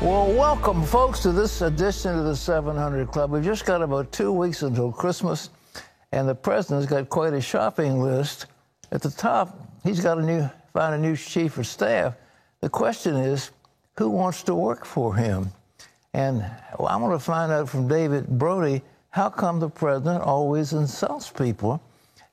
Well, welcome, folks, to this edition of the 700 Club. We've just got about 2 weeks until Christmas, and the president's got quite a shopping list. At the top, he's got found a new chief of staff. The question is, who wants to work for him? And I want to find out from David Brody, how come the president always insults people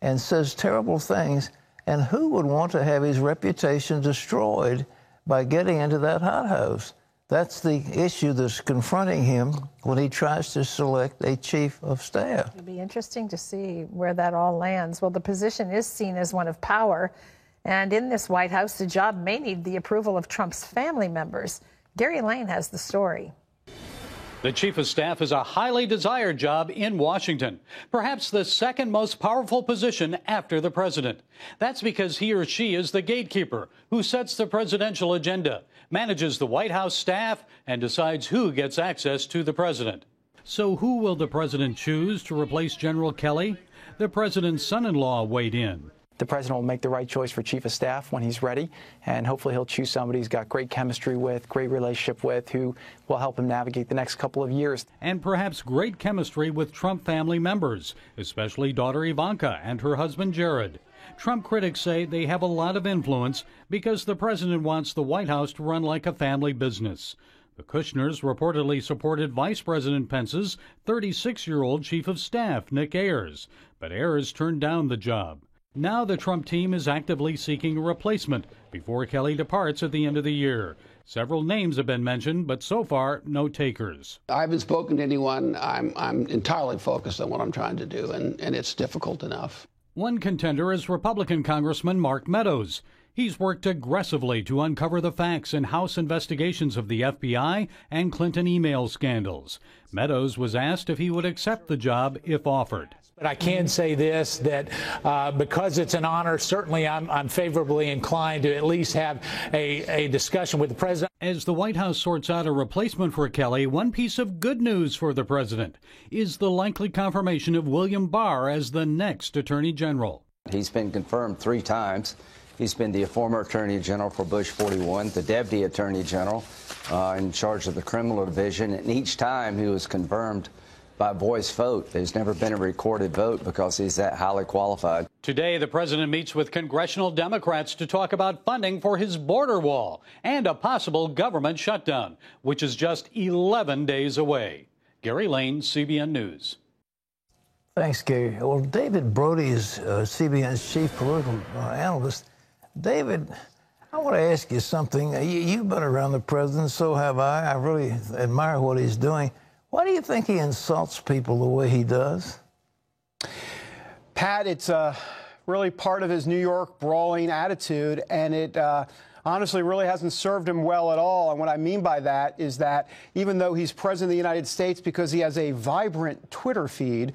and says terrible things, and who would want to have his reputation destroyed by getting into that hothouse? That's the issue that's confronting him when he tries to select a chief of staff. It'll be interesting to see where that all lands. Well, the position is seen as one of power. And in this White House, the job may need the approval of Trump's family members. Gary Lane has the story. The chief of staff is a highly desired job in Washington, perhaps the second most powerful position after the president. That's because he or she is the gatekeeper who sets the presidential agenda, manages the White House staff, and decides who gets access to the president. So who will the president choose to replace General Kelly? The president's son-in-law weighed in. The president will make the right choice for chief of staff when he's ready, and hopefully he'll choose somebody he's got great chemistry with, great relationship with, who will help him navigate the next couple of years. And perhaps great chemistry with Trump family members, especially daughter Ivanka and her husband Jared. Trump critics say they have a lot of influence because the president wants the White House to run like a family business. The Kushners reportedly supported Vice President Pence's 36-year-old chief of staff, Nick Ayers, but Ayers turned down the job. Now the Trump team is actively seeking a replacement before Kelly departs at the end of the year. Several names have been mentioned, but so far, no takers. I haven't spoken to anyone. I'm entirely focused on what I'm trying to do, and it's difficult enough. One contender is Republican Congressman Mark Meadows. He's worked aggressively to uncover the facts in House investigations of the FBI and Clinton email scandals. Meadows was asked if he would accept the job if offered. But I can say this, that because it's an honor, certainly I'm favorably inclined to at least have a discussion with the president. As the White House sorts out a replacement for Kelly, one piece of good news for the president is the likely confirmation of William Barr as the next Attorney General. He's been confirmed 3 times. He's been the former Attorney General for Bush 41, the Deputy Attorney General in charge of the criminal division, and each time he was confirmed by voice vote. There's never been a recorded vote because he's that highly qualified. Today, the president meets with congressional Democrats to talk about funding for his border wall and a possible government shutdown, which is just 11 days away. Gary Lane, CBN News. Thanks, Gary. Well, David Brody is CBN's chief political analyst. David, I want to ask you something. You've been around the president, so have I. I really admire what he's doing. Why do you think he insults people the way he does? Pat, it's really part of his New York brawling attitude, and it honestly really hasn't served him well at all. And what I mean by that is that even though he's president of the United States because he has a vibrant Twitter feed,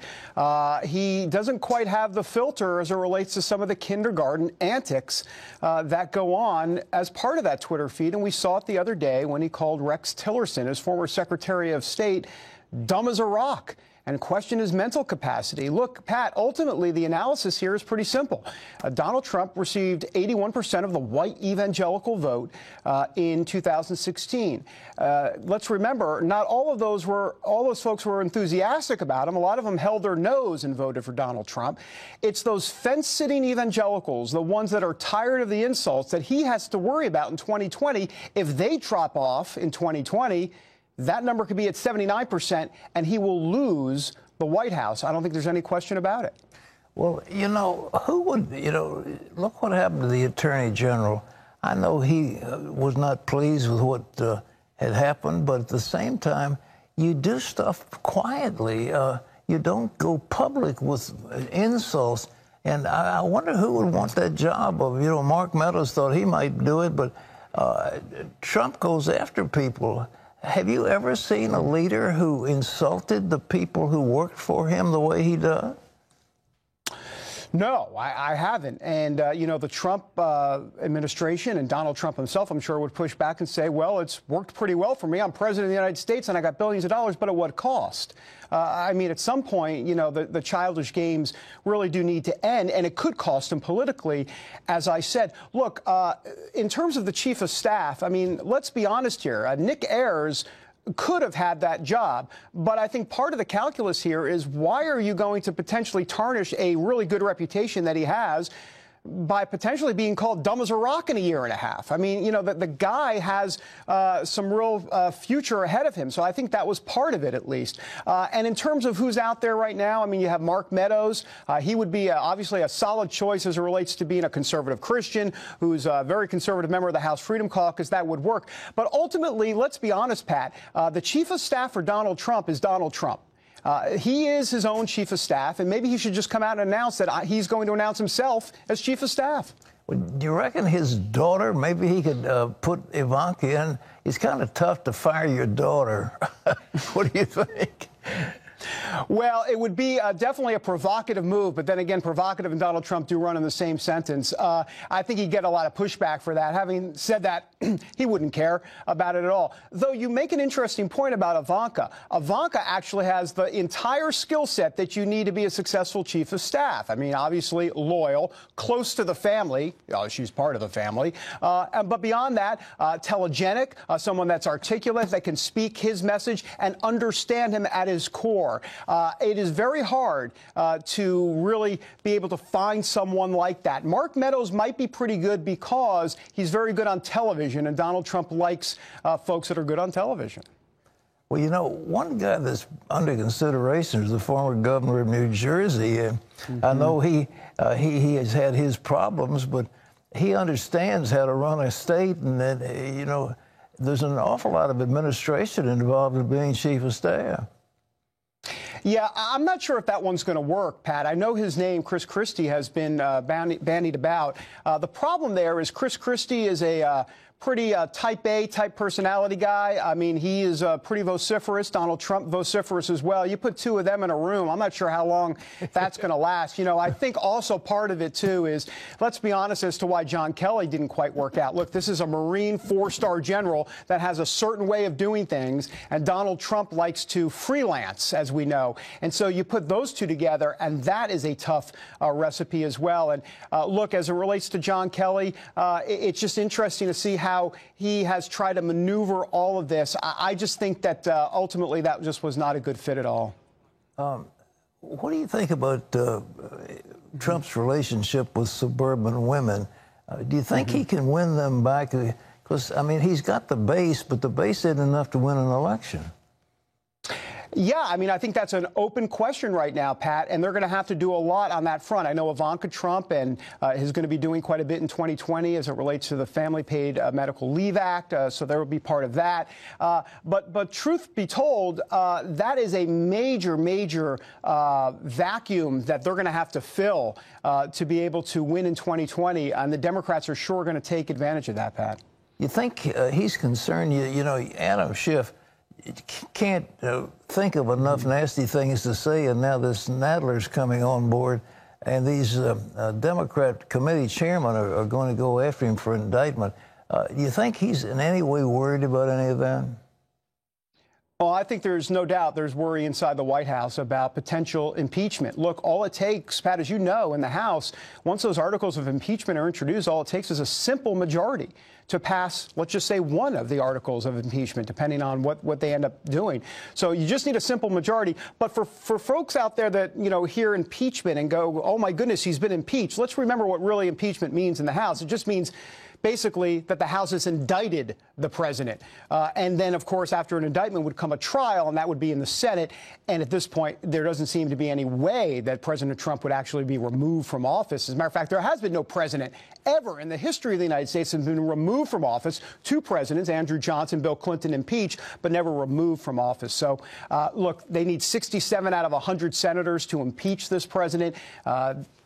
he doesn't quite have the filter as it relates to some of the kindergarten antics that go on as part of that Twitter feed. And we saw it the other day when he called Rex Tillerson, his former Secretary of State, dumb as a rock, and question his mental capacity. Look, Pat, ultimately the analysis here is pretty simple. Donald Trump received 81% of the white evangelical vote in 2016. Let's remember, not all those folks were enthusiastic about him. A lot of them held their nose and voted for Donald Trump. It's those fence-sitting evangelicals, the ones that are tired of the insults that he has to worry about in 2020. If they drop off in 2020, that number could be at 79%, and he will lose the White House. I don't think there's any question about it. Well, who would, look what happened to the Attorney General. I know he was not pleased with what had happened, but at the same time, you do stuff quietly. You don't go public with insults. And I wonder who would want that job of, Mark Meadows thought he might do it, but Trump goes after people. Have you ever seen a leader who insulted the people who worked for him the way he does? No, I haven't. And, you know, the Trump administration and Donald Trump himself, I'm sure, would push back and say, well, it's worked pretty well for me. I'm president of the United States and I got billions of dollars, but at what cost? I mean, at some point, you know, the childish games really do need to end, and it could cost him politically, as I said. Look, in terms of the chief of staff, I mean, let's be honest here. Nick Ayers could have had that job. But I think part of the calculus here is, why are you going to potentially tarnish a really good reputation that he has by potentially being called dumb as a rock in a year and a half? I mean, you know, the guy has some real future ahead of him. So I think that was part of it, at least. And in terms of who's out there right now, I mean, you have Mark Meadows. He would be obviously a solid choice as it relates to being a conservative Christian who's a very conservative member of the House Freedom Caucus. That would work. But ultimately, let's be honest, Pat, the chief of staff for Donald Trump is Donald Trump. He is his own chief of staff, and maybe he should just come out and announce that he's going to announce himself as chief of staff. Well, do you reckon his daughter, maybe he could put Ivanka in? It's kind of tough to fire your daughter. What do you think? Well, it would be definitely a provocative move, but then again, provocative and Donald Trump do run in the same sentence. I think he'd get a lot of pushback for that. Having said that, he wouldn't care about it at all. Though you make an interesting point about Ivanka. Ivanka actually has the entire skill set that you need to be a successful chief of staff. I mean, obviously loyal, close to the family. She's part of the family. But beyond that, telegenic, someone that's articulate, that can speak his message and understand him at his core. It is very hard to really be able to find someone like that. Mark Meadows might be pretty good because he's very good on television, and Donald Trump likes folks that are good on television. Well, you know, one guy that's under consideration is the former governor of New Jersey. I know he has had his problems, but he understands how to run a state, and that, you know, there's an awful lot of administration involved in being chief of staff. Yeah, I'm not sure if that one's going to work, Pat. I know his name, Chris Christie, has been bandied about. The problem there is Chris Christie is a pretty type A type personality guy. I mean, he is pretty vociferous. Donald Trump vociferous as well. You put two of them in a room, I'm not sure how long that's going to last. You know, I think also part of it, too, is, let's be honest as to why John Kelly didn't quite work out. Look, this is a Marine four-star general that has a certain way of doing things, and Donald Trump likes to freelance, as we know. And so you put those two together, and that is a tough recipe as well. And look, as it relates to John Kelly, it's just interesting to see how he has tried to maneuver all of this. I just think that ultimately that just was not a good fit at all. What do you think about Trump's relationship with suburban women? Do you think he can win them back? Because, I mean, he's got the base, but the base isn't enough to win an election. Yeah, I mean, I think that's an open question right now, Pat, and they're going to have to do a lot on that front. I know Ivanka Trump and is going to be doing quite a bit in 2020 as it relates to the Family Paid Medical Leave Act, so there will be part of that. But truth be told, that is a major vacuum that they're going to have to fill to be able to win in 2020, and the Democrats are sure going to take advantage of that, Pat. You think he's concerned? You know, Adam Schiff can't think of enough nasty things to say, and now this Nadler's coming on board, and these Democrat committee chairmen are going to go after him for indictment. Do you think he's in any way worried about any of that? Well, I think there's no doubt there's worry inside the White House about potential impeachment. Look, all it takes, Pat, as you know, in the House, once those articles of impeachment are introduced, all it takes is a simple majority to pass, let's just say, one of the articles of impeachment, depending on what they end up doing. So you just need a simple majority. But for folks out there that, you know, hear impeachment and go, oh, my goodness, he's been impeached, let's remember what really impeachment means in the House. It just means basically that the House has indicted the president. And then, of course, after an indictment would come a trial, and that would be in the Senate. And at this point, there doesn't seem to be any way that President Trump would actually be removed from office. As a matter of fact, there has been no president ever in the history of the United States has been removed from office. Two presidents, Andrew Johnson, Bill Clinton, impeached, but never removed from office. So, look, they need 67 out of 100 senators to impeach this president.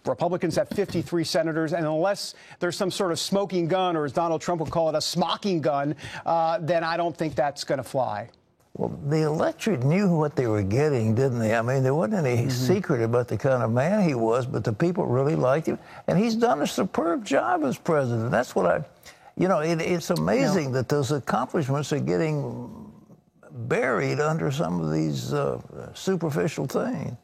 Republicans have 53 senators, and unless there's some sort of smoking gun, or as Donald Trump would call it, a smocking gun, then I don't think that's going to fly. Well, the electorate knew what they were getting, didn't they? I mean, there wasn't any secret about the kind of man he was, but the people really liked him. And he's done a superb job as president. That's what it's amazing that those accomplishments are getting buried under some of these superficial things.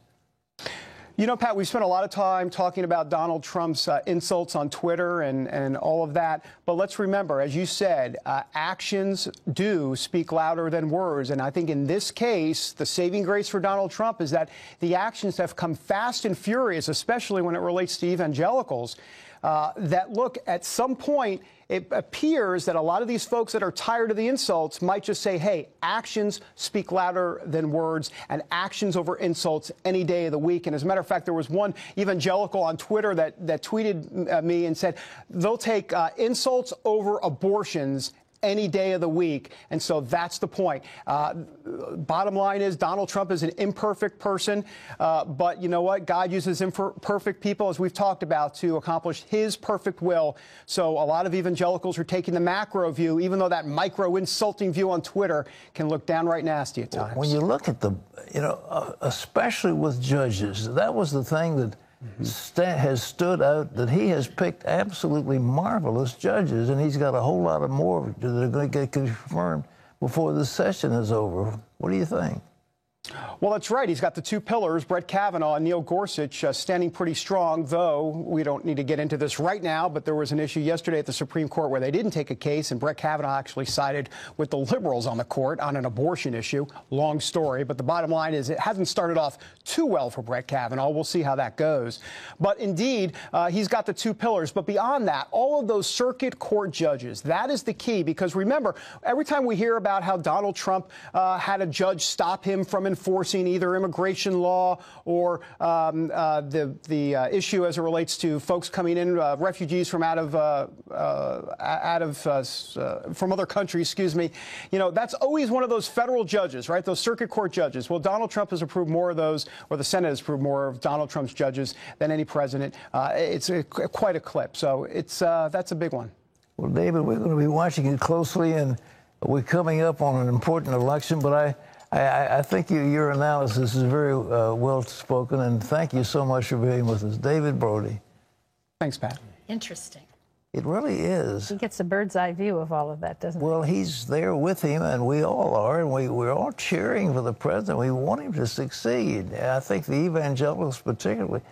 You know, Pat, we spent a lot of time talking about Donald Trump's insults on Twitter and all of that. But let's remember, as you said, actions do speak louder than words. And I think in this case, the saving grace for Donald Trump is that the actions have come fast and furious, especially when it relates to evangelicals. That look, at some point, it appears that a lot of these folks that are tired of the insults might just say, hey, actions speak louder than words, and actions over insults any day of the week. And as a matter of fact, there was one evangelical on Twitter that tweeted me and said they'll take insults over abortions any day of the week. And so that's the point. Bottom line is Donald Trump is an imperfect person, but you know what? God uses imperfect people, as we've talked about, to accomplish his perfect will. So a lot of evangelicals are taking the macro view, even though that micro insulting view on Twitter can look downright nasty at times. When you look at especially with judges, that was the thing that has stood out, that he has picked absolutely marvelous judges, and he's got a whole lot of more that are going to get confirmed before the session is over. What do you think? Well, that's right. He's got the two pillars, Brett Kavanaugh and Neil Gorsuch, standing pretty strong, though we don't need to get into this right now. But there was an issue yesterday at the Supreme Court where they didn't take a case, and Brett Kavanaugh actually sided with the liberals on the court on an abortion issue. Long story. But the bottom line is it hasn't started off too well for Brett Kavanaugh. We'll see how that goes. But indeed, he's got the two pillars. But beyond that, all of those circuit court judges, that is the key. Because remember, every time we hear about how Donald Trump had a judge stop him from enforcing either immigration law or the issue as it relates to folks coming in, refugees from from other countries, excuse me. You know, that's always one of those federal judges, right? Those circuit court judges. Well, Donald Trump has approved more of those, or the Senate has approved more of Donald Trump's judges than any president. It's quite a clip. So that's a big one. Well, David, we're going to be watching it closely, and we're coming up on an important election, but I think your analysis is very well spoken, and thank you so much for being with us. David Brody. Thanks, Pat. Interesting. It really is. He gets a bird's eye view of all of that, doesn't he? Well, he's there with him, and we all are, and we're all cheering for the president. We want him to succeed. I think the evangelicals particularly,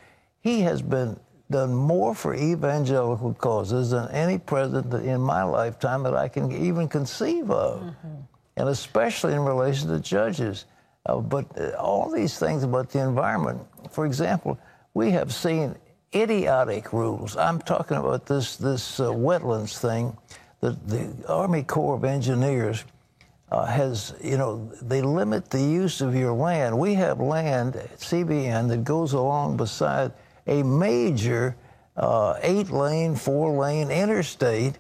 he has done more for evangelical causes than any president in my lifetime that I can even conceive of. And especially in relation to judges. But all these things about the environment, for example, we have seen idiotic rules. I'm talking about this wetlands thing that the Army Corps of Engineers has, they limit the use of your land. We have land at CBN that goes along beside a major 8-lane, 4-lane interstate.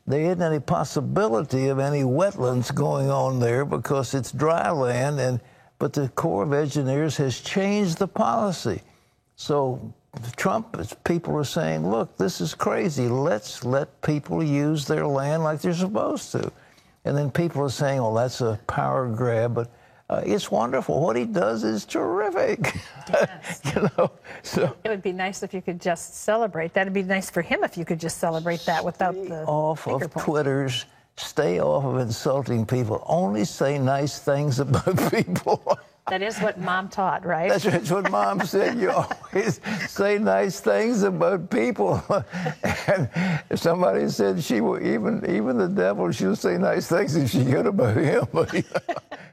There isn't any possibility of any wetlands going on there because it's dry land, but the Corps of Engineers has changed the policy. So people are saying, look, this is crazy. Let's let people use their land like they're supposed to. And then people are saying, well, that's a power grab, but it's wonderful. What he does is terrific. Yes. So it would be nice if you could just celebrate. That'd be nice for him if you could just celebrate that without the off of Twitters. Stay off of insulting people. Only say nice things about people. That is what Mom taught, right? That's what Mom said. You always say nice things about people. And somebody said she will, even the devil, she'll say nice things if she could about him.